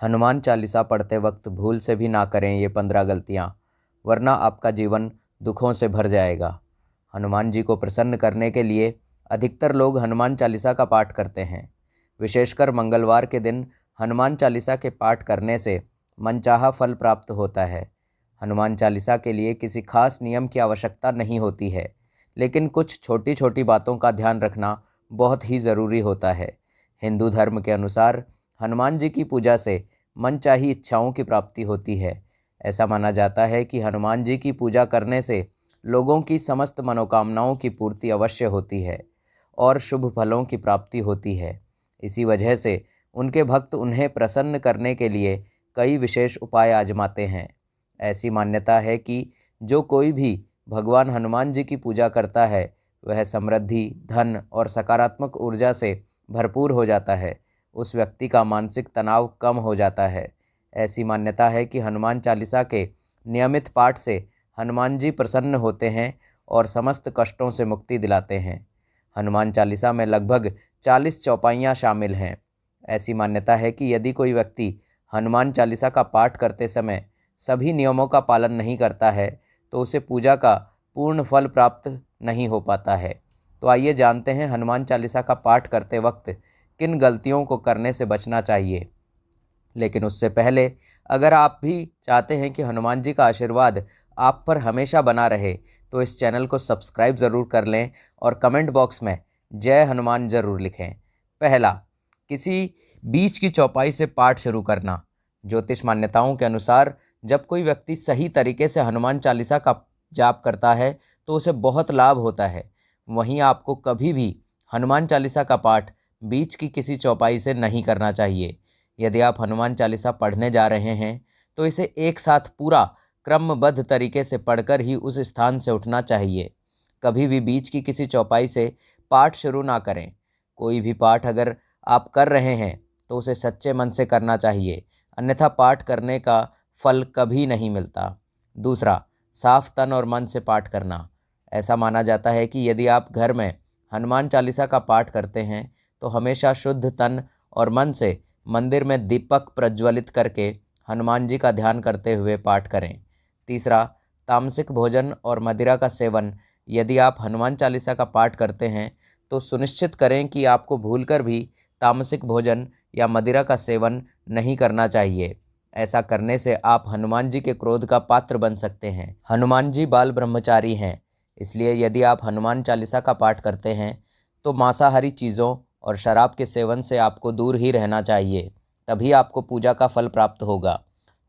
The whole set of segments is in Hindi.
हनुमान चालीसा पढ़ते वक्त भूल से भी ना करें ये 15 गलतियाँ, वरना आपका जीवन दुखों से भर जाएगा। हनुमान जी को प्रसन्न करने के लिए अधिकतर लोग हनुमान चालीसा का पाठ करते हैं। विशेषकर मंगलवार के दिन हनुमान चालीसा के पाठ करने से मनचाहा फल प्राप्त होता है। हनुमान चालीसा के लिए किसी खास नियम की आवश्यकता नहीं होती है, लेकिन कुछ छोटी छोटी बातों का ध्यान रखना बहुत ही ज़रूरी होता है। हिंदू धर्म के अनुसार हनुमान जी की पूजा से मनचाही इच्छाओं की प्राप्ति होती है। ऐसा माना जाता है कि हनुमान जी की पूजा करने से लोगों की समस्त मनोकामनाओं की पूर्ति अवश्य होती है और शुभ फलों की प्राप्ति होती है। इसी वजह से उनके भक्त उन्हें प्रसन्न करने के लिए कई विशेष उपाय आजमाते हैं। ऐसी मान्यता है कि जो कोई भी भगवान हनुमान जी की पूजा करता है वह समृद्धि, धन और सकारात्मक ऊर्जा से भरपूर हो जाता है। उस व्यक्ति का मानसिक तनाव कम हो जाता है। ऐसी मान्यता है कि हनुमान चालीसा के नियमित पाठ से हनुमान जी प्रसन्न होते हैं और समस्त कष्टों से मुक्ति दिलाते हैं। हनुमान चालीसा में लगभग 40 चौपाइयाँ शामिल हैं। ऐसी मान्यता है कि यदि कोई व्यक्ति हनुमान चालीसा का पाठ करते समय सभी नियमों का पालन नहीं करता है तो उसे पूजा का पूर्ण फल प्राप्त नहीं हो पाता है। तो आइए जानते हैं हनुमान चालीसा का पाठ करते वक्त किन गलतियों को करने से बचना चाहिए। लेकिन उससे पहले अगर आप भी चाहते हैं कि हनुमान जी का आशीर्वाद आप पर हमेशा बना रहे तो इस चैनल को सब्सक्राइब ज़रूर कर लें और कमेंट बॉक्स में जय हनुमान ज़रूर लिखें। पहला, किसी बीच की चौपाई से पाठ शुरू करना। ज्योतिष मान्यताओं के अनुसार जब कोई व्यक्ति सही तरीके से हनुमान चालीसा का जाप करता है तो उसे बहुत लाभ होता है। वहीं आपको कभी भी हनुमान चालीसा का पाठ बीच की किसी चौपाई से नहीं करना चाहिए। यदि आप हनुमान चालीसा पढ़ने जा रहे हैं तो इसे एक साथ पूरा क्रमबद्ध तरीके से पढ़कर ही उस स्थान से उठना चाहिए। कभी भी बीच की किसी चौपाई से पाठ शुरू ना करें। कोई भी पाठ अगर आप कर रहे हैं तो उसे सच्चे मन से करना चाहिए, अन्यथा पाठ करने का फल कभी नहीं मिलता। दूसरा, साफ तन और मन से पाठ करना। ऐसा माना जाता है कि यदि आप घर में हनुमान चालीसा का पाठ करते हैं तो हमेशा शुद्ध तन और मन से मंदिर में दीपक प्रज्वलित करके हनुमान जी का ध्यान करते हुए पाठ करें। तीसरा, तामसिक भोजन और मदिरा का सेवन। यदि आप हनुमान चालीसा का पाठ करते हैं तो सुनिश्चित करें कि आपको भूलकर भी तामसिक भोजन या मदिरा का सेवन नहीं करना चाहिए। ऐसा करने से आप हनुमान जी के क्रोध का पात्र बन सकते हैं। हनुमान जी बाल ब्रह्मचारी हैं, इसलिए यदि आप हनुमान चालीसा का पाठ करते हैं तो मांसाहारी चीज़ों और शराब के सेवन से आपको दूर ही रहना चाहिए, तभी आपको पूजा का फल प्राप्त होगा।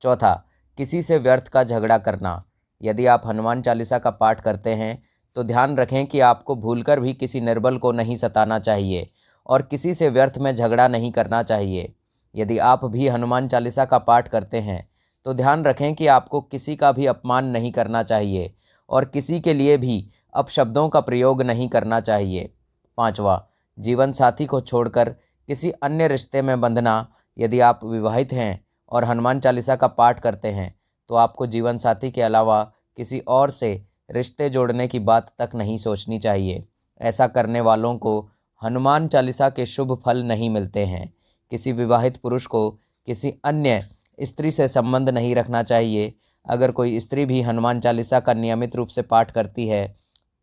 चौथा, किसी से व्यर्थ का झगड़ा करना। यदि आप हनुमान चालीसा का पाठ करते हैं तो ध्यान रखें कि आपको भूलकर भी किसी निर्बल को नहीं सताना चाहिए और किसी से व्यर्थ में झगड़ा नहीं करना चाहिए। यदि आप भी हनुमान चालीसा का पाठ करते हैं तो ध्यान रखें कि आपको किसी का भी अपमान नहीं करना चाहिए और किसी के लिए भी अपशब्दों का प्रयोग नहीं करना चाहिए। पांचवा, जीवन साथी को छोड़कर किसी अन्य रिश्ते में बंधना। यदि आप विवाहित हैं और हनुमान चालीसा का पाठ करते हैं तो आपको जीवन साथी के अलावा किसी और से रिश्ते जोड़ने की बात तक नहीं सोचनी चाहिए। ऐसा करने वालों को हनुमान चालीसा के शुभ फल नहीं मिलते हैं। किसी विवाहित पुरुष को किसी अन्य स्त्री से संबंध नहीं रखना चाहिए। अगर कोई स्त्री भी हनुमान चालीसा का नियमित रूप से पाठ करती है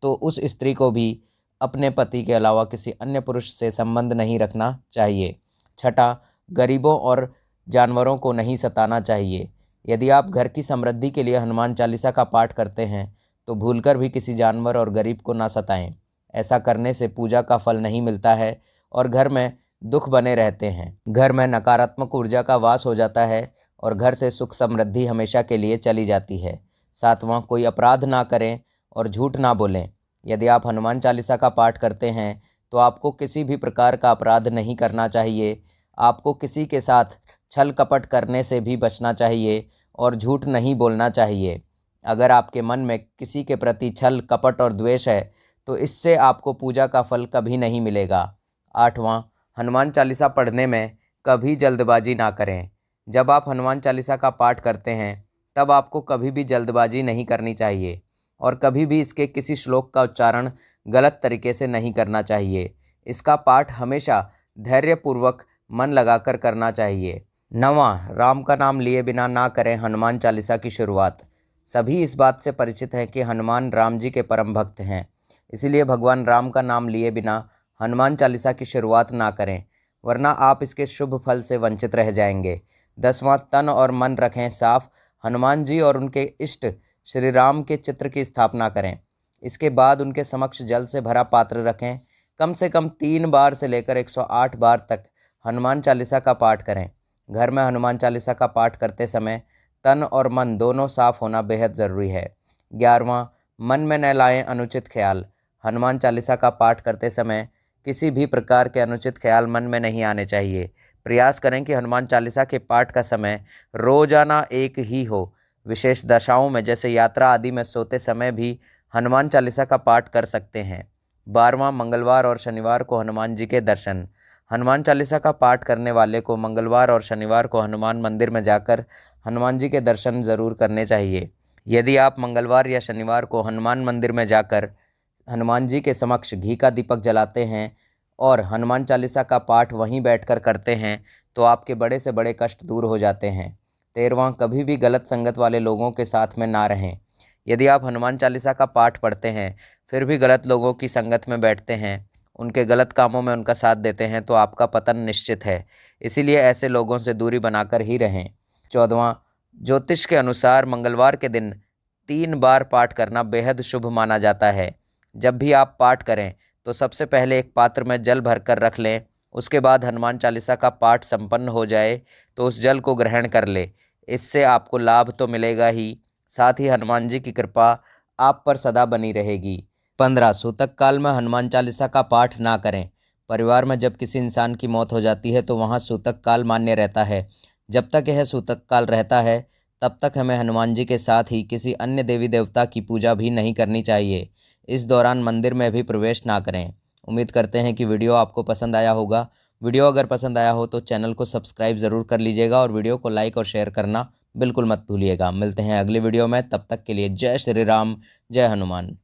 तो उस स्त्री को भी अपने पति के अलावा किसी अन्य पुरुष से संबंध नहीं रखना चाहिए। छठा, गरीबों और जानवरों को नहीं सताना चाहिए। यदि आप घर की समृद्धि के लिए हनुमान चालीसा का पाठ करते हैं तो भूलकर भी किसी जानवर और गरीब को ना सताएं। ऐसा करने से पूजा का फल नहीं मिलता है और घर में दुख बने रहते हैं। घर में नकारात्मक ऊर्जा का वास हो जाता है और घर से सुख समृद्धि हमेशा के लिए चली जाती है। सातवां, कोई अपराध ना करें और झूठ ना बोलें। यदि आप हनुमान चालीसा का पाठ करते हैं तो आपको किसी भी प्रकार का अपराध नहीं करना चाहिए। आपको किसी के साथ छल कपट करने से भी बचना चाहिए और झूठ नहीं बोलना चाहिए। अगर आपके मन में किसी के प्रति छल कपट और द्वेष है तो इससे आपको पूजा का फल कभी नहीं मिलेगा। आठवां, हनुमान चालीसा पढ़ने में कभी जल्दबाजी ना करें। जब आप हनुमान चालीसा का पाठ करते हैं तब आपको कभी भी जल्दबाजी नहीं करनी चाहिए और कभी भी इसके किसी श्लोक का उच्चारण गलत तरीके से नहीं करना चाहिए। इसका पाठ हमेशा धैर्यपूर्वक मन लगाकर करना चाहिए। 9वां, राम का नाम लिए बिना ना करें हनुमान चालीसा की शुरुआत। सभी इस बात से परिचित हैं कि हनुमान राम जी के परम भक्त हैं, इसीलिए भगवान राम का नाम लिए बिना हनुमान चालीसा की शुरुआत ना करें, वरना आप इसके शुभ फल से वंचित रह जाएंगे। 10वां, तन और मन रखें साफ। हनुमान जी और उनके इष्ट श्री राम के चित्र की स्थापना करें। इसके बाद उनके समक्ष जल से भरा पात्र रखें। कम से कम 3 बार से लेकर 108 बार तक हनुमान चालीसा का पाठ करें। घर में हनुमान चालीसा का पाठ करते समय तन और मन दोनों साफ होना बेहद ज़रूरी है। 11वां, मन में न लाएं अनुचित ख्याल। हनुमान चालीसा का पाठ करते समय किसी भी प्रकार के अनुचित ख्याल मन में नहीं आने चाहिए। प्रयास करें कि हनुमान चालीसा के पाठ का समय रोजाना एक ही हो। विशेष दशाओं में जैसे यात्रा आदि में सोते समय भी हनुमान चालीसा का पाठ कर सकते हैं। 12वां, मंगलवार और शनिवार को हनुमान जी के दर्शन। हनुमान चालीसा का पाठ करने वाले को मंगलवार और शनिवार को हनुमान मंदिर में जाकर हनुमान जी के दर्शन ज़रूर करने चाहिए। यदि आप मंगलवार या शनिवार को हनुमान मंदिर में जाकर हनुमान जी के समक्ष घी का दीपक जलाते हैं और हनुमान चालीसा का पाठ वहीं बैठकर करते हैं तो आपके बड़े से बड़े कष्ट दूर हो जाते हैं। 13वां, कभी भी गलत संगत वाले लोगों के साथ में ना रहें। यदि आप हनुमान चालीसा का पाठ पढ़ते हैं फिर भी गलत लोगों की संगत में बैठते हैं, उनके गलत कामों में उनका साथ देते हैं तो आपका पतन निश्चित है, इसीलिए ऐसे लोगों से दूरी बनाकर ही रहें। 14वां, ज्योतिष के अनुसार मंगलवार के दिन 3 बार पाठ करना बेहद शुभ माना जाता है। जब भी आप पाठ करें तो सबसे पहले एक पात्र में जल भरकर रख लें। उसके बाद हनुमान चालीसा का पाठ संपन्न हो जाए तो उस जल को ग्रहण कर ले। इससे आपको लाभ तो मिलेगा ही, साथ ही हनुमान जी की कृपा आप पर सदा बनी रहेगी। 15, सूतक काल में हनुमान चालीसा का पाठ ना करें। परिवार में जब किसी इंसान की मौत हो जाती है तो वहाँ सूतक काल मान्य रहता है। जब तक यह सूतक काल रहता है तब तक हमें हनुमान जी के साथ ही किसी अन्य देवी देवता की पूजा भी नहीं करनी चाहिए। इस दौरान मंदिर में भी प्रवेश ना करें। उम्मीद करते हैं कि वीडियो आपको पसंद आया होगा। वीडियो अगर पसंद आया हो तो चैनल को सब्सक्राइब ज़रूर कर लीजिएगा और वीडियो को लाइक और शेयर करना बिल्कुल मत भूलिएगा। मिलते हैं अगले वीडियो में, तब तक के लिए जय श्री राम, जय हनुमान।